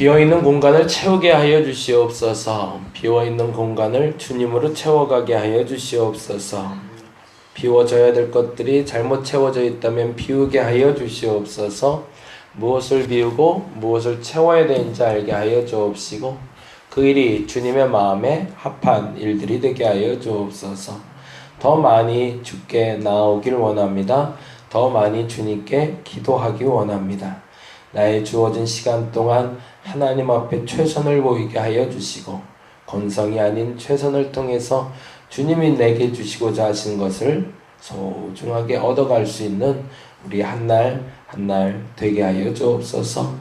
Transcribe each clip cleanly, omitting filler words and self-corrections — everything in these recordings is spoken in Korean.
비어있는 공간을 채우게 하여 주시옵소서. 비어있는 공간을 주님으로 채워가게 하여 주시옵소서. 비워져야 될 것들이 잘못 채워져 있다면 비우게 하여 주시옵소서. 무엇을 비우고 무엇을 채워야 되는지 알게 하여 주옵시고 그 일이 주님의 마음에 합한 일들이 되게 하여 주옵소서. 더 많이 주께 나아오길 원합니다. 더 많이 주님께 기도하기 원합니다. 나의 주어진 시간 동안 하나님 앞에 최선을 보이게 하여 주시고 건성이 아닌 최선을 통해서 주님이 내게 주시고자 하신 것을 소중하게 얻어갈 수 있는 우리 한 날 한 날 되게 하여 주옵소서.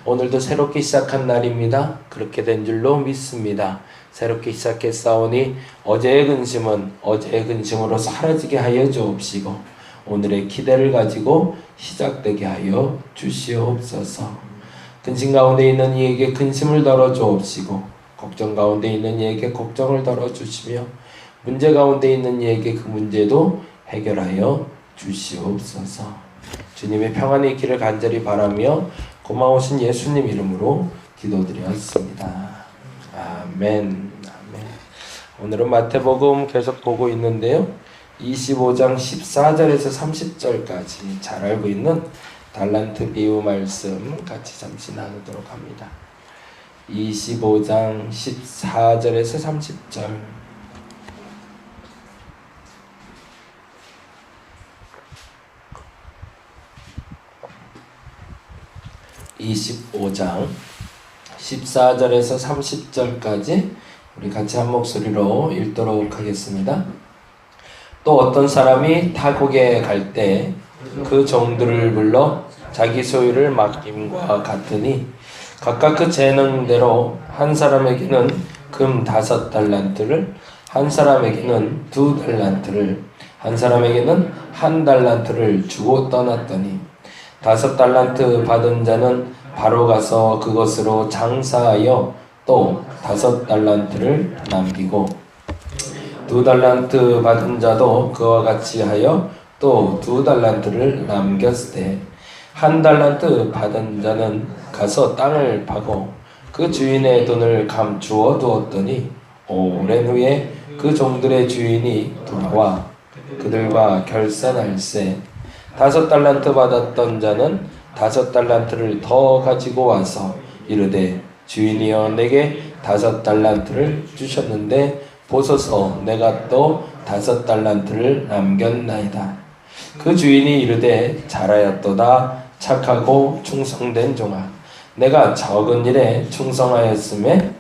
오늘도 새롭게 시작한 날입니다. 그렇게 된 줄로 믿습니다. 새롭게 시작했사오니 어제의 근심은 어제의 근심으로 사라지게 하여 주옵시고 오늘의 기대를 가지고 시작되게 하여 주시옵소서. 근심 가운데 있는 이에게 근심을 덜어 주옵시고 걱정 가운데 있는 이에게 걱정을 덜어 주시며 문제 가운데 있는 이에게 그 문제도 해결하여 주시옵소서. 주님의 평안이 있기를 간절히 바라며 고마우신 예수님 이름으로 기도드렸습니다. 아멘. 아멘. 오늘은 마태복음 계속 보고 있는데요. 25장 14절에서 30절까지 잘 알고 있는 달란트 비유 말씀 같이 잠시 나누도록 합니다. 25장 14절에서 30절. 25장 14절에서 30절까지 우리 같이 한 목소리로 읽도록 하겠습니다. 또 어떤 사람이 타국에 갈 때 그 종들을 불러 자기 소유를 맡김과 같으니 각각 그 재능대로 한 사람에게는 금 5달란트를 한 사람에게는 2달란트를 한 사람에게는 1달란트를 주고 떠났더니 5달란트 받은 자는 바로 가서 그것으로 장사하여 또 5달란트를 남기고 2달란트 받은 자도 그와 같이 하여 또 2달란트를 남겼을 때 1달란트 받은 자는 가서 땅을 파고 그 주인의 돈을 감추어 두었더니 오랜 후에 그 종들의 주인이 돌아와 그들과 결산할세 5달란트 받았던 자는 5달란트를 더 가지고 와서 이르되 주인이여 내게 5달란트를 주셨는데 보소서 내가 또 5달란트를 남겼나이다. 그 주인이 이르되 잘하였도다 착하고 충성된 종아 내가 적은 일에 충성하였음에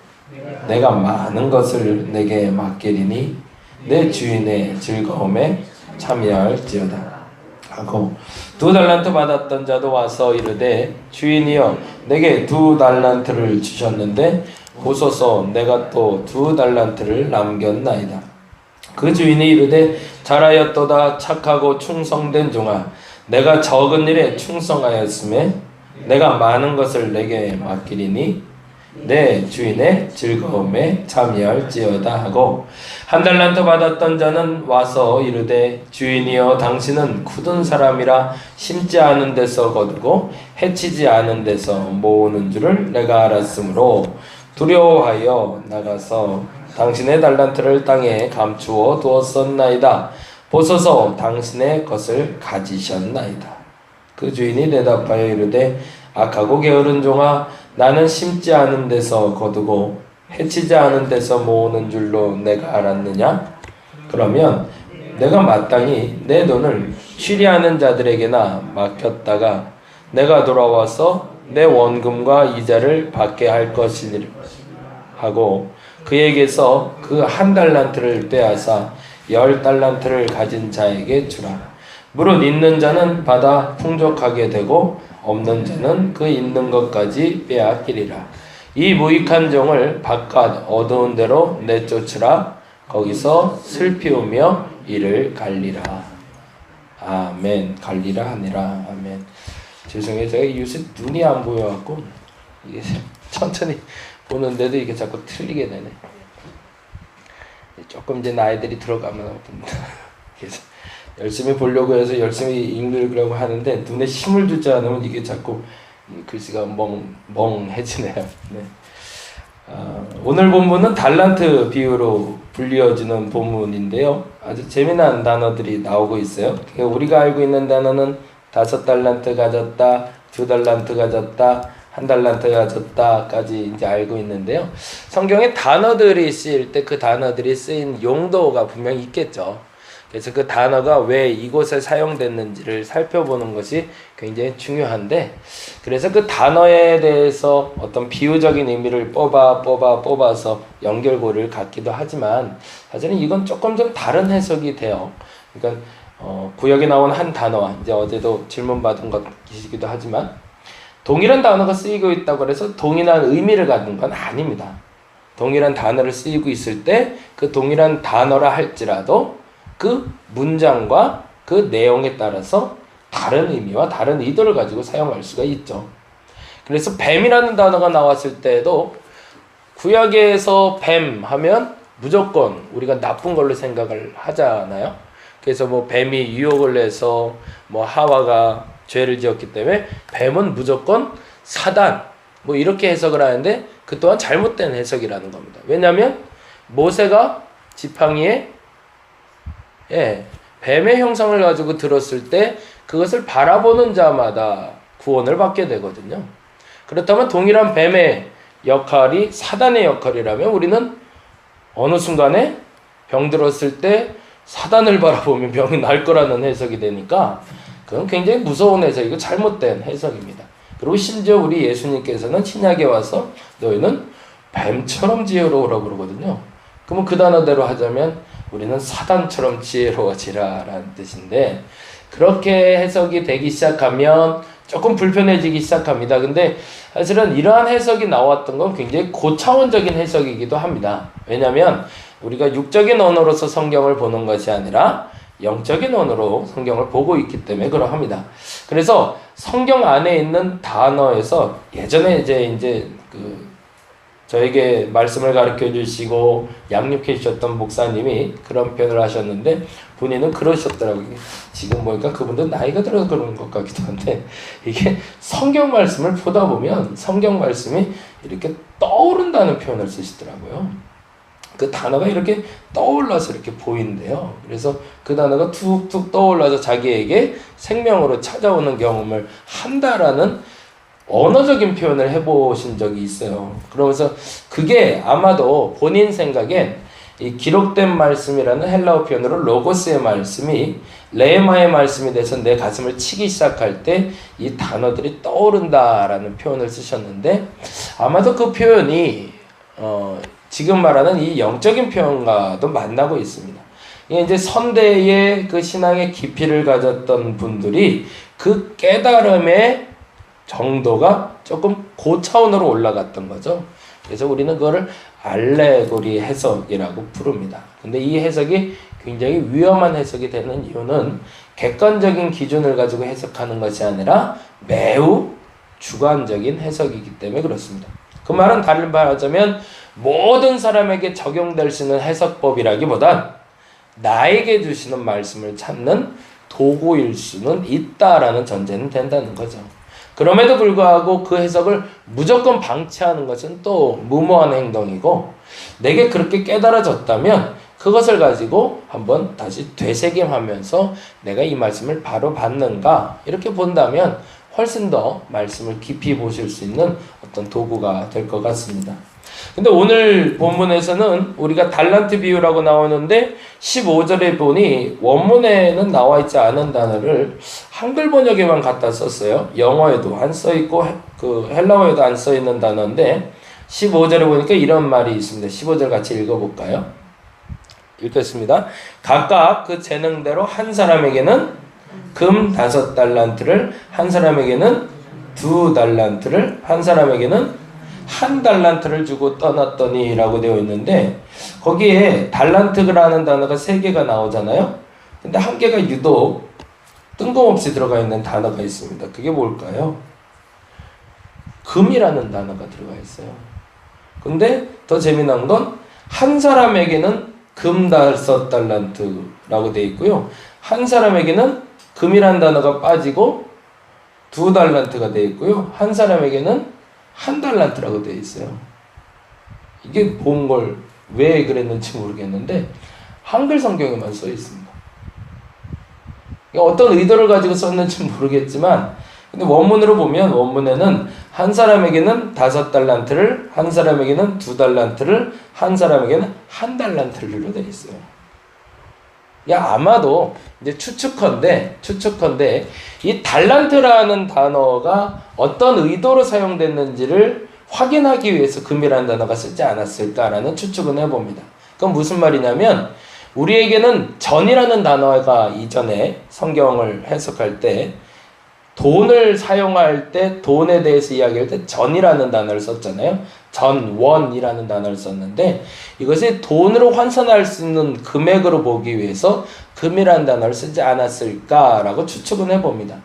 내가 많은 것을 내게 맡기리니 내 주인의 즐거움에 참여할지어다 하고 2달란트 받았던 자도 와서 이르되 주인이여 내게 2달란트를 주셨는데 보소서 내가 또 2달란트를 남겼나이다. 그 주인이 이르되 잘하였도다 착하고 충성된 종아 내가 적은 일에 충성하였음에 내가 많은 것을 내게 맡기리니 내 주인의 즐거움에 참여할지어다 하고 1달란트 받았던 자는 와서 이르되 주인이여 당신은 굳은 사람이라 심지 않은 데서 거두고 해치지 않은 데서 모으는 줄을 내가 알았으므로 두려워하여 나가서 당신의 달란트를 땅에 감추어 두었었나이다. 보소서 당신의 것을 가지셨나이다. 그 주인이 대답하여 이르되 악하고 게으른 종아 나는 심지 않은 데서 거두고 해치지 않은 데서 모으는 줄로 내가 알았느냐? 그러면 내가 마땅히 내 돈을 취리하는 자들에게나 맡겼다가 내가 돌아와서 내 원금과 이자를 받게 할 것이니라 하고 그에게서 그 1달란트를 빼앗아 10달란트를 가진 자에게 주라. 무릇 있는 자는 받아 풍족하게 되고 없는 자는 그 있는 것까지 빼앗기리라. 이 무익한 종을 바깥 어두운 데로 내쫓으라. 거기서 슬피우며 이를 갈리라. 아멘. 갈리라 하니라. 아멘. 죄송해요. 제가 요새 눈이 안 보여갖고 이게 천천히 보는데도 이게 자꾸 틀리게 되네. 조금 이제 나이들이 들어가면 그래서 열심히 보려고 해서 열심히 읽으려고 하는데 눈에 힘을 주지 않으면 이게 자꾸 이 글씨가 멍해지네요. 네. 오늘 본문은 달란트 비유로 불리어지는 본문인데요. 아주 재미난 단어들이 나오고 있어요. 우리가 알고 있는 단어는 5달란트 가졌다, 2달란트 가졌다, 1달란트 가졌다까지 이제 알고 있는데요. 성경에 단어들이 쓰일 때 그 단어들이 쓰인 용도가 분명히 있겠죠. 그래서 그 단어가 왜 이곳에 사용됐는지를 살펴보는 것이 굉장히 중요한데, 그래서 그 단어에 대해서 어떤 비유적인 의미를 뽑아서 연결고리를 갖기도 하지만, 사실은 이건 조금 좀 다른 해석이 돼요. 그러니까 구역에 나온 한 단어와, 이제 어제도 질문 받은 것이기도 하지만, 동일한 단어가 쓰이고 있다고 해서 동일한 의미를 갖는 건 아닙니다. 동일한 단어를 쓰이고 있을 때 그 동일한 단어라 할지라도 그 문장과 그 내용에 따라서 다른 의미와 다른 의도를 가지고 사용할 수가 있죠. 그래서 뱀이라는 단어가 나왔을 때도 구약에서 뱀 하면 무조건 우리가 나쁜 걸로 생각을 하잖아요. 그래서 뭐 뱀이 유혹을 해서 뭐 하와가 죄를 지었기 때문에 뱀은 무조건 사단 뭐 이렇게 해석을 하는데, 그 또한 잘못된 해석이라는 겁니다. 왜냐하면 모세가 지팡이에 뱀의 형상을 가지고 들었을 때 그것을 바라보는 자마다 구원을 받게 되거든요. 그렇다면 동일한 뱀의 역할이 사단의 역할이라면 우리는 어느 순간에 병 들었을 때 사단을 바라보면 병이 날 거라는 해석이 되니까 그건 굉장히 무서운 해석이고 잘못된 해석입니다. 그리고 심지어 우리 예수님께서는 신약에 와서 너희는 뱀처럼 지혜로우라고 그러거든요. 그러면 그 단어대로 하자면 우리는 사단처럼 지혜로워지라 라는 뜻인데, 그렇게 해석이 되기 시작하면 조금 불편해지기 시작합니다. 근데 사실은 이러한 해석이 나왔던 건 굉장히 고차원적인 해석이기도 합니다. 왜냐하면 우리가 육적인 언어로서 성경을 보는 것이 아니라 영적인 언어로 성경을 보고 있기 때문에 그러합니다. 그래서 성경 안에 있는 단어에서 예전에 이제 저에게 말씀을 가르쳐 주시고 양육해 주셨던 목사님이 그런 표현을 하셨는데, 본인은 그러셨더라고요. 지금 보니까 그분도 나이가 들어서 그런 것 같기도 한데, 이게 성경 말씀을 보다 보면 성경 말씀이 이렇게 떠오른다는 표현을 쓰시더라고요. 그 단어가 이렇게 떠올라서 이렇게 보인대요. 그래서 그 단어가 툭툭 떠올라서 자기에게 생명으로 찾아오는 경험을 한다라는 언어적인 표현을 해보신 적이 있어요. 그러면서 그게 아마도 본인 생각엔 이 기록된 말씀이라는 헬라어 표현으로 로고스의 말씀이 레마의 말씀이 돼서 내 가슴을 치기 시작할 때 이 단어들이 떠오른다라는 표현을 쓰셨는데, 아마도 그 표현이 지금 말하는 이 영적인 표현과도 만나고 있습니다. 이게 이제 선대의 그 신앙의 깊이를 가졌던 분들이 그 깨달음의 정도가 조금 고차원으로 올라갔던 거죠. 그래서 우리는 그거를 알레고리 해석이라고 부릅니다. 근데 이 해석이 굉장히 위험한 해석이 되는 이유는 객관적인 기준을 가지고 해석하는 것이 아니라 매우 주관적인 해석이기 때문에 그렇습니다. 그 말은 다른 말하자면 모든 사람에게 적용될 수 있는 해석법이라기보단 나에게 주시는 말씀을 찾는 도구일 수는 있다라는 전제는 된다는 거죠. 그럼에도 불구하고 그 해석을 무조건 방치하는 것은 또 무모한 행동이고, 내게 그렇게 깨달아졌다면 그것을 가지고 한번 다시 되새김하면서 내가 이 말씀을 바로 받는가 이렇게 본다면 훨씬 더 말씀을 깊이 보실 수 있는 어떤 도구가 될 것 같습니다. 근데 오늘 본문에서는 우리가 달란트 비유라고 나오는데 15절에 보니 원문에는 나와 있지 않은 단어를 한글 번역에만 갖다 썼어요. 영어에도 안 써있고 그 헬라어에도 안 써있는 단어인데 15절에 보니까 이런 말이 있습니다. 15절 같이 읽어볼까요? 읽겠습니다. 각각 그 재능대로 한 사람에게는 금 5달란트를, 한 사람에게는 2달란트를, 한 사람에게는 1달란트를 주고 떠났더니 라고 되어 있는데, 거기에 달란트라는 단어가 3개가 나오잖아요. 근데 한 개가 유독 뜬금없이 들어가 있는 단어가 있습니다. 그게 뭘까요? 금이라는 단어가 들어가 있어요. 근데 더 재미난 건 한 사람에게는 금 5달란트라고 되어 있고요. 한 사람에게는 금이라는 단어가 빠지고 2달란트가 되어 있고요. 한 사람에게는 1달란트라고 되어 있어요. 이게 본 걸 왜 그랬는지 모르겠는데 한글 성경에만 써 있습니다. 어떤 의도를 가지고 썼는지 모르겠지만 근데 원문으로 보면 원문에는 한 사람에게는 5달란트를, 한 사람에게는 2달란트를, 한 사람에게는 1달란트를 되어 있어요. 아마도 이제 추측컨대 이 달란트라는 단어가 어떤 의도로 사용됐는지를 확인하기 위해서 금이라는 단어가 쓰지 않았을까라는 추측은 해봅니다. 그건 무슨 말이냐면 우리에게는 전이라는 단어가 이전에 성경을 해석할 때 돈을 사용할 때 돈에 대해서 이야기할 때 전이라는 단어를 썼잖아요. 원이라는 단어를 썼는데 이것이 돈으로 환산할 수 있는 금액으로 보기 위해서 금이라는 단어를 쓰지 않았을까라고 추측은 해봅니다.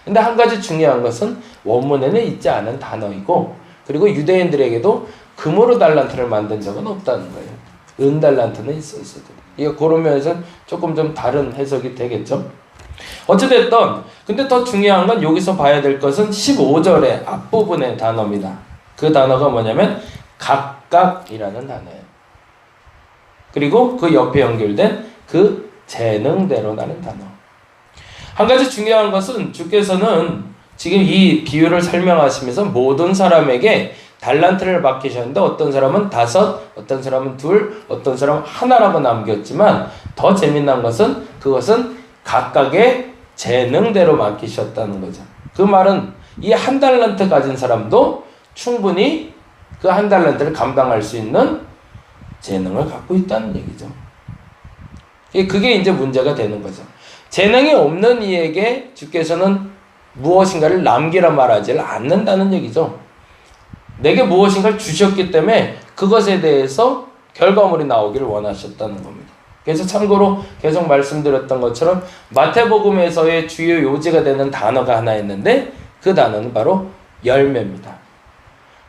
근데 한 가지 중요한 것은 원문에는 있지 않은 단어이고 그리고 유대인들에게도 금으로 달란트를 만든 적은 없다는 거예요. 은달란트는 있었어도. 이거 그런 면에서는 조금 좀 다른 해석이 되겠죠. 어찌됐든 근데 더 중요한 건 여기서 봐야 될 것은 15절의 앞부분의 단어입니다. 그 단어가 뭐냐면 각각이라는 단어예요. 그리고 그 옆에 연결된 그 재능대로라는 단어. 한 가지 중요한 것은 주께서는 지금 이 비유를 설명하시면서 모든 사람에게 달란트를 맡기셨는데 어떤 사람은 5, 어떤 사람은 2, 어떤 사람은 1라고 남겼지만 더 재미난 것은 그것은 각각의 재능대로 맡기셨다는 거죠. 그 말은 이 1달란트 가진 사람도 충분히 그 1달란트를 감당할 수 있는 재능을 갖고 있다는 얘기죠. 그게 이제 문제가 되는 거죠. 재능이 없는 이에게 주께서는 무엇인가를 남기라 말하지 않는다는 얘기죠. 내게 무엇인가를 주셨기 때문에 그것에 대해서 결과물이 나오기를 원하셨다는 겁니다. 그래서 참고로 계속 말씀드렸던 것처럼 마태복음에서의 주요 요지가 되는 단어가 하나 있는데 그 단어는 바로 열매입니다.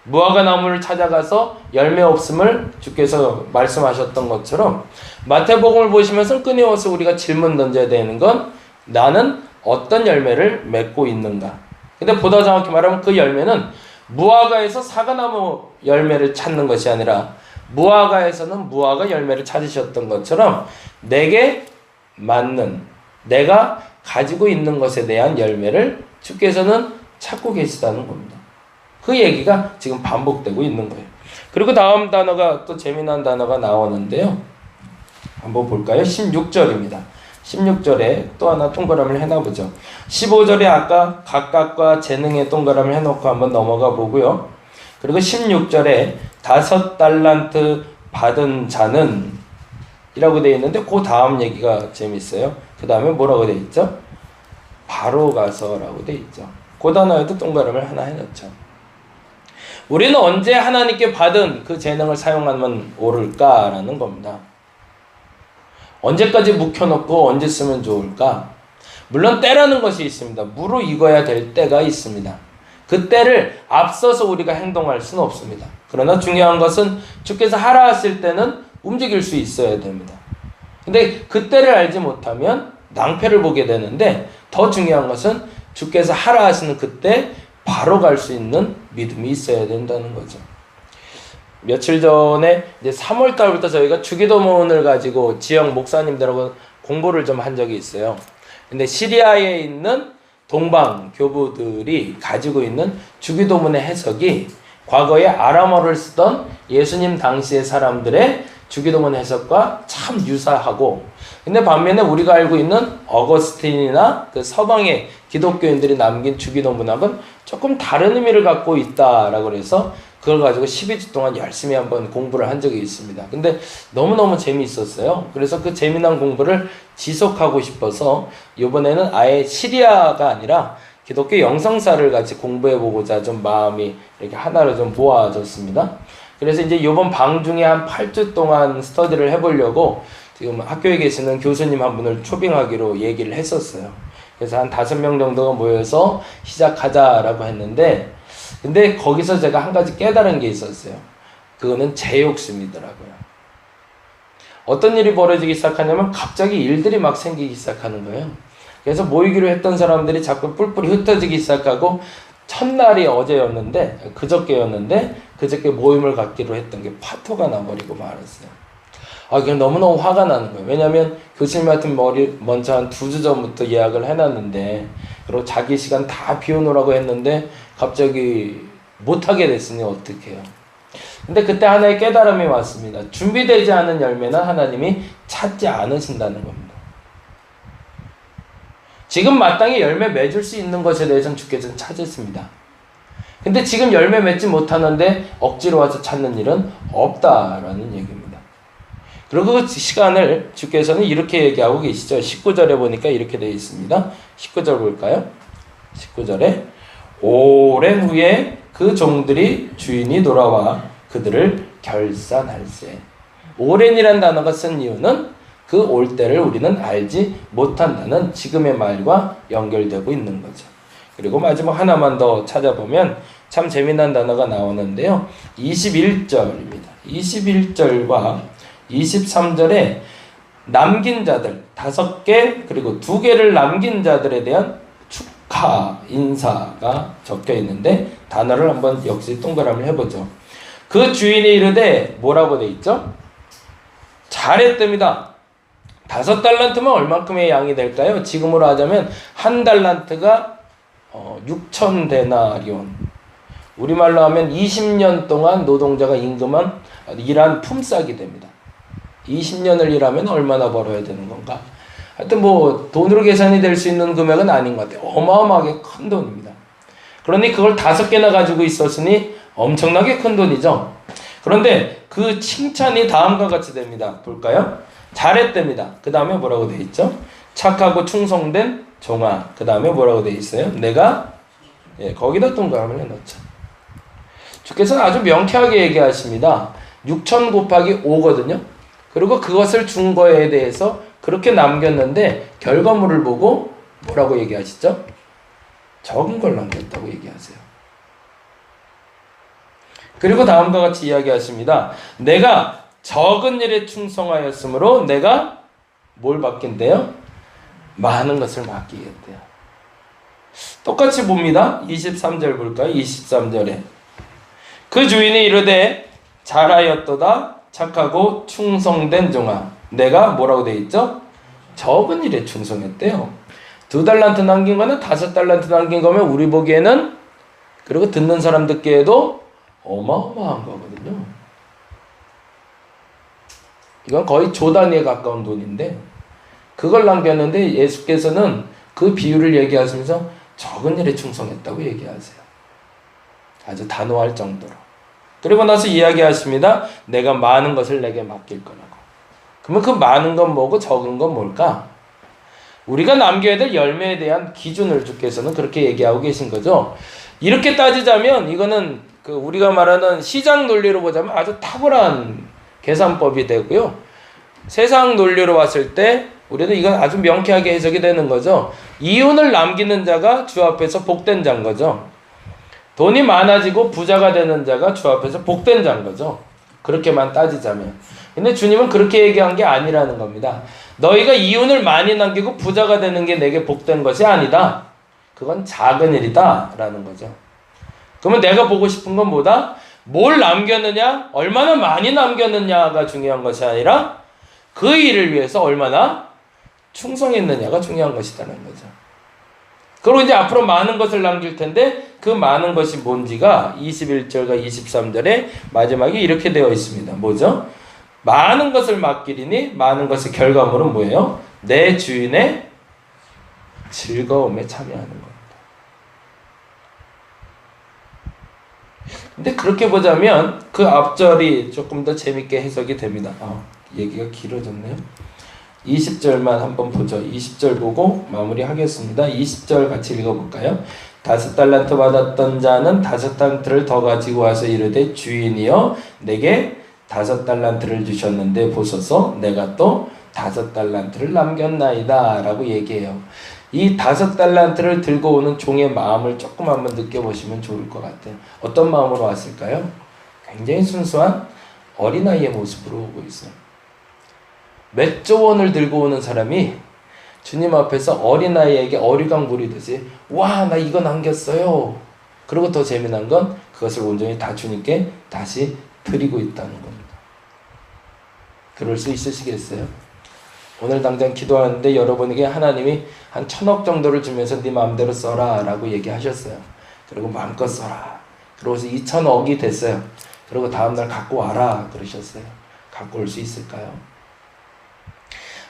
무화과 나무를 찾아가서 열매 없음을 주께서 말씀하셨던 것처럼 마태복음을 보시면서 끊임없이 우리가 질문 던져야 되는 건 나는 어떤 열매를 맺고 있는가. 근데 보다 정확히 말하면 그 열매는 무화과에서 사과나무 열매를 찾는 것이 아니라 무화과에서는 무화과 열매를 찾으셨던 것처럼 내게 맞는 내가 가지고 있는 것에 대한 열매를 주께서는 찾고 계시다는 겁니다. 그 얘기가 지금 반복되고 있는 거예요. 그리고 다음 단어가 또 재미난 단어가 나오는데요. 한번 볼까요? 16절입니다. 16절에 또 하나 동그라미를 해놔보죠. 15절에 아까 각각과 재능의 동그라미를 해놓고 한번 넘어가 보고요. 그리고 16절에 5달란트 받은 자는 이라고 되어 있는데 그 다음 얘기가 재밌어요. 그 다음에 뭐라고 되어 있죠? 바로 가서라고 되어 있죠. 그 단어에도 동그라미를 하나 해놓죠. 우리는 언제 하나님께 받은 그 재능을 사용하면 옳을까라는 겁니다. 언제까지 묵혀놓고 언제 쓰면 좋을까? 물론 때라는 것이 있습니다. 무르익어야 될 때가 있습니다. 그 때를 앞서서 우리가 행동할 수는 없습니다. 그러나 중요한 것은 주께서 하라 하실 때는 움직일 수 있어야 됩니다. 근데 그 때를 알지 못하면 낭패를 보게 되는데 더 중요한 것은 주께서 하라 하시는 그때 바로 갈 수 있는 믿음이 있어야 된다는 거죠. 며칠 전에 이제 3월 달부터 저희가 주기도문을 가지고 지역 목사님들하고 공부를 좀 한 적이 있어요. 근데 시리아에 있는 동방 교부들이 가지고 있는 주기도문의 해석이 과거에 아람어를 쓰던 예수님 당시의 사람들의 주기도문 해석과 참 유사하고, 근데 반면에 우리가 알고 있는 어거스틴이나 그 서방의 기독교인들이 남긴 주기도문학은 조금 다른 의미를 갖고 있다라고 해서 그걸 가지고 12주 동안 열심히 한번 공부를 한 적이 있습니다. 근데 너무너무 재미있었어요. 그래서 그 재미난 공부를 지속하고 싶어서 이번에는 아예 시리아가 아니라 기독교 영성사를 같이 공부해보고자 좀 마음이 이렇게 하나로 좀 모아졌습니다. 그래서 이제 이번 방 중에 한 8주 동안 스터디를 해보려고 지금 학교에 계시는 교수님 한 분을 초빙하기로 얘기를 했었어요. 그래서 한 5명 정도가 모여서 시작하자라고 했는데, 근데 거기서 제가 한 가지 깨달은 게 있었어요. 그거는 제 욕심이더라고요. 어떤 일이 벌어지기 시작하냐면 갑자기 일들이 막 생기기 시작하는 거예요. 그래서 모이기로 했던 사람들이 자꾸 뿔뿔이 흩어지기 시작하고 첫날이 어제였는데 그저께 모임을 갖기로 했던 게 파토가 나버리고 말았어요. 그냥 너무너무 화가 나는 거예요. 왜냐면 교수님한테 먼저 한 2주 전부터 예약을 해놨는데 그리고 자기 시간 다 비워놓으라고 했는데 갑자기 못하게 됐으니 어떡해요. 근데 그때 하나의 깨달음이 왔습니다. 준비되지 않은 열매는 하나님이 찾지 않으신다는 겁니다. 지금 마땅히 열매 맺을 수 있는 것에 대해서는 주께서는 찾으십니다. 근데 지금 열매 맺지 못하는데 억지로 와서 찾는 일은 없다라는 얘기입니다. 그리고 그 시간을 주께서는 이렇게 얘기하고 계시죠. 19절에 보니까 이렇게 되어 있습니다. 19절 볼까요? 19절에 오랜 후에 그 종들이 주인이 돌아와 그들을 결산할세. 오랜이란 단어가 쓴 이유는 그 올 때를 우리는 알지 못한다는 지금의 말과 연결되고 있는 거죠. 그리고 마지막 하나만 더 찾아보면 참 재미난 단어가 나오는데요. 21절입니다. 21절과 23절에 남긴 자들 5개 그리고 2개를 남긴 자들에 대한 축하 인사가 적혀 있는데 단어를 한번 역시 동그라미를 해보죠. 그 주인이 이르되 뭐라고 돼 있죠? 잘했답니다. 5달란트면 얼만큼의 양이 될까요? 지금으로 하자면 1달란트가 6,000데나리온. 우리말로 하면 20년 동안 노동자가 일한 품삯이 됩니다. 20년을 일하면 얼마나 벌어야 되는 건가? 하여튼 돈으로 계산이 될 수 있는 금액은 아닌 것 같아요. 어마어마하게 큰 돈입니다. 그러니 그걸 5개나 가지고 있었으니 엄청나게 큰 돈이죠. 그런데 그 칭찬이 다음과 같이 됩니다. 볼까요? 잘했답니다. 그 다음에 뭐라고 되어 있죠? 착하고 충성된 종아. 그 다음에 뭐라고 되어 있어요? 내가 거기다 동그라미를 넣죠. 주께서는 아주 명쾌하게 얘기하십니다. 6천 곱하기 5거든요. 그리고 그것을 준 거에 대해서 그렇게 남겼는데 결과물을 보고 뭐라고 얘기하시죠? 적은 걸 남겼다고 얘기하세요. 그리고 다음과 같이 이야기하십니다. 내가 적은 일에 충성하였으므로 내가 뭘 맡긴대요? 많은 것을 맡기겠대요. 똑같이 봅니다. 23절 볼까요? 23절에 그 주인이 이르되 잘하였도다 착하고 충성된 종아. 내가 뭐라고 돼 있죠? 적은 일에 충성했대요. 2달란트 남긴 거는 5달란트 남긴 거면 우리 보기에는 그리고 듣는 사람 듣기에도 어마어마한 거거든요. 이건 거의 조 단위에 가까운 돈인데 그걸 남겼는데 예수께서는 그 비유를 얘기하시면서 적은 일에 충성했다고 얘기하세요. 아주 단호할 정도로. 그리고 나서 이야기하십니다. 내가 많은 것을 내게 맡길 거라고. 그러면 그 많은 건 뭐고 적은 건 뭘까? 우리가 남겨야 될 열매에 대한 기준을 주께서는 그렇게 얘기하고 계신 거죠. 이렇게 따지자면 이거는 우리가 말하는 시장 논리로 보자면 아주 탁월한 계산법이 되고요. 세상 논리로 봤을 때 우리는 이건 아주 명쾌하게 해석이 되는 거죠. 이윤을 남기는 자가 주 앞에서 복된 자인 거죠. 돈이 많아지고 부자가 되는 자가 주 앞에서 복된 자인 거죠. 그렇게만 따지자면. 근데 주님은 그렇게 얘기한 게 아니라는 겁니다. 너희가 이윤을 많이 남기고 부자가 되는 게 내게 복된 것이 아니다. 그건 작은 일이다 라는 거죠. 그러면 내가 보고 싶은 건 뭐다? 뭘 남겼느냐, 얼마나 많이 남겼느냐가 중요한 것이 아니라 그 일을 위해서 얼마나 충성했느냐가 중요한 것이라는 거죠. 그리고 이제 앞으로 많은 것을 남길 텐데 그 많은 것이 뭔지가 21절과 23절에 마지막에 이렇게 되어 있습니다. 뭐죠? 많은 것을 맡기리니 많은 것의 결과물은 뭐예요? 내 주인의 즐거움에 참여하는 겁니다. 근데 그렇게 보자면 그 앞절이 조금 더 재밌게 해석이 됩니다. 얘기가 길어졌네요. 20절만 한번 보죠. 20절 보고 마무리하겠습니다. 20절 같이 읽어볼까요? 5달란트 받았던 자는 5달란트를 더 가지고 와서 이르되 주인이여 내게 5달란트를 주셨는데 보소서 내가 또 5달란트를 남겼나이다 라고 얘기해요. 이 5달란트를 들고 오는 종의 마음을 조금 한번 느껴보시면 좋을 것 같아요. 어떤 마음으로 왔을까요? 굉장히 순수한 어린아이의 모습으로 오고 있어요. 몇 조 원을 들고 오는 사람이 주님 앞에서 어린아이에게 어리광 부리듯이 와, 나 이거 남겼어요. 그리고 더 재미난 건 그것을 온전히 다 주님께 다시 드리고 있다는 겁니다. 그럴 수 있으시겠어요? 오늘 당장 기도하는데 여러분에게 하나님이 한 1,000억 정도를 주면서 네 마음대로 써라 라고 얘기하셨어요. 그리고 마음껏 써라. 그러고서 2,000억이 됐어요. 그리고 다음날 갖고 와라 그러셨어요. 갖고 올 수 있을까요?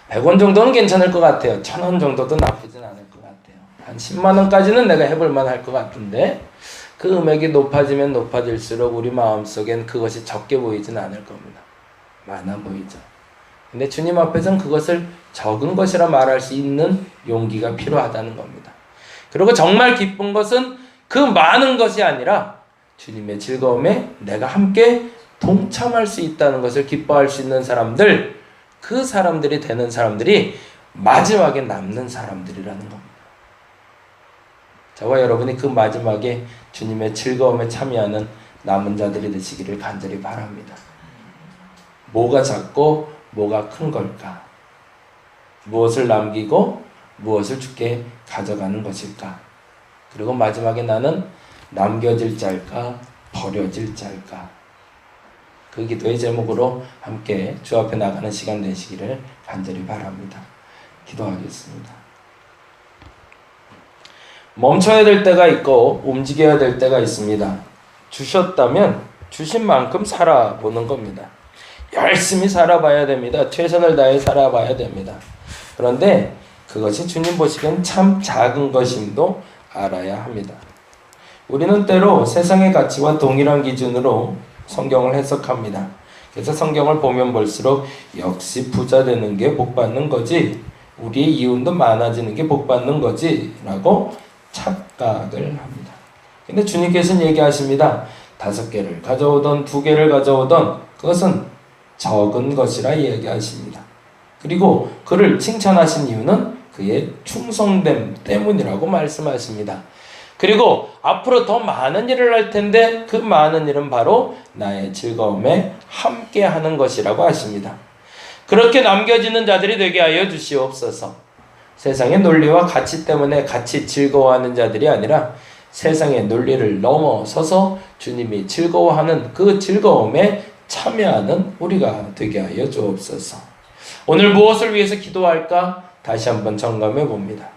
100원 정도는 괜찮을 것 같아요. 1,000원 정도도 나쁘진 않을 것 같아요. 한 10만 원까지는 내가 해볼 만할 것 같은데 그 금액이 높아지면 높아질수록 우리 마음속엔 그것이 적게 보이진 않을 겁니다. 많아 보이죠. 근데 주님 앞에서는 그것을 적은 것이라 말할 수 있는 용기가 필요하다는 겁니다. 그리고 정말 기쁜 것은 그 많은 것이 아니라 주님의 즐거움에 내가 함께 동참할 수 있다는 것을 기뻐할 수 있는 사람들, 그 사람들이 되는 사람들이 마지막에 남는 사람들이라는 겁니다. 저와 여러분이 그 마지막에 주님의 즐거움에 참여하는 남은 자들이 되시기를 간절히 바랍니다. 뭐가 작고 뭐가 큰 걸까? 무엇을 남기고 무엇을 주께 가져가는 것일까? 그리고 마지막에 나는 남겨질 자일까? 버려질 자일까? 그 기도의 제목으로 함께 주 앞에 나가는 시간 되시기를 간절히 바랍니다. 기도하겠습니다. 멈춰야 될 때가 있고 움직여야 될 때가 있습니다. 주셨다면 주신 만큼 살아보는 겁니다. 열심히 살아봐야 됩니다. 최선을 다해 살아봐야 됩니다. 그런데 그것이 주님 보시기엔 참 작은 것임도 알아야 합니다. 우리는 때로 세상의 가치와 동일한 기준으로 성경을 해석합니다. 그래서 성경을 보면 볼수록 역시 부자 되는 게 복 받는 거지, 우리의 이윤도 많아지는 게 복 받는 거지 라고 착각을 합니다. 근데 주님께서는 얘기하십니다. 5개를 가져오던 2개를 가져오던 그것은 적은 것이라 얘기하십니다. 그리고 그를 칭찬하신 이유는 그의 충성됨 때문이라고 말씀하십니다. 그리고 앞으로 더 많은 일을 할 텐데 그 많은 일은 바로 나의 즐거움에 함께 하는 것이라고 하십니다. 그렇게 남겨지는 자들이 되게 하여 주시옵소서. 세상의 논리와 가치 때문에 같이 즐거워하는 자들이 아니라 세상의 논리를 넘어서서 주님이 즐거워하는 그 즐거움에 참여하는 우리가 되게 하여 주옵소서. 오늘 무엇을 위해서 기도할까? 다시 한번 점검해 봅니다.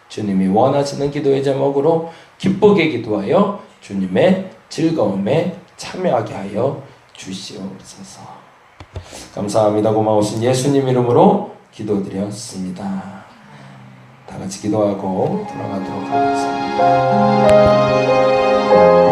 주님이 원하시는 기도의 제목으로 기쁘게 기도하여 주님의 즐거움에 참여하게 하여 주시옵소서. 감사합니다. 고마우신 예수님 이름으로 기도드렸습니다. 다 같이 기도하고 돌아가도록 하겠습니다.